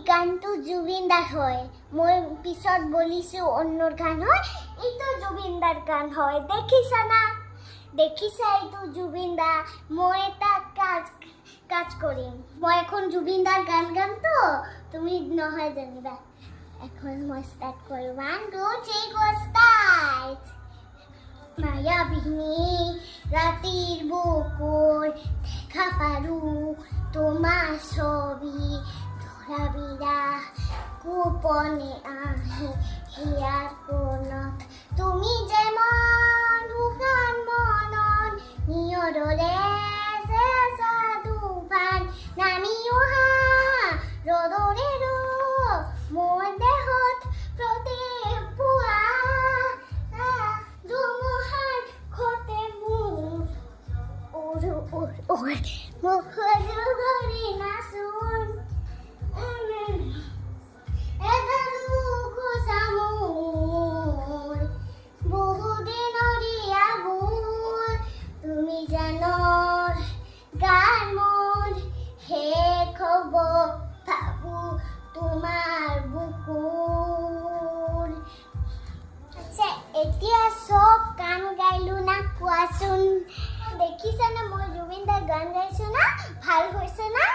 গানটো জুবিন দাৰ হয় মই পিছত বলিছো অন্যৰ গান হয় এইটো জুবিন দাৰ গান হয় দেখিছা এইটো জুবিন দা মই এটা কাজ কৰিম মই এখন জুবিন দাৰ গান গাম তো তুমি নহয় জানিবা এখন মই স্টার্ট করি 1 2 3 গো স্টার্ট মায়াবিনী রাতের বুকুর দেখা পারু তোমার ছবি ধরাবিরা গোপনে আহে হিয়ার কোনত তুমি যেমন শুকান মনন নিয়ৰৰে চেঁচা তুফান নামি অহা ৰ'দৰে মোৰ দেহত প্ৰত্যেক পুৱা ধুমুহাৰ ঘটে মুখৰ ঘূৰি নাচোন তুমি জানৰ গান মোৰ শেষ হ'ব ভাবো তোমাৰ বুকুৰ এতিয়া চব গান গাইলো না কোৱাচোন দেখিছানে মই জুবিন দাৰ গান গাইছো না ভাল হৈছে না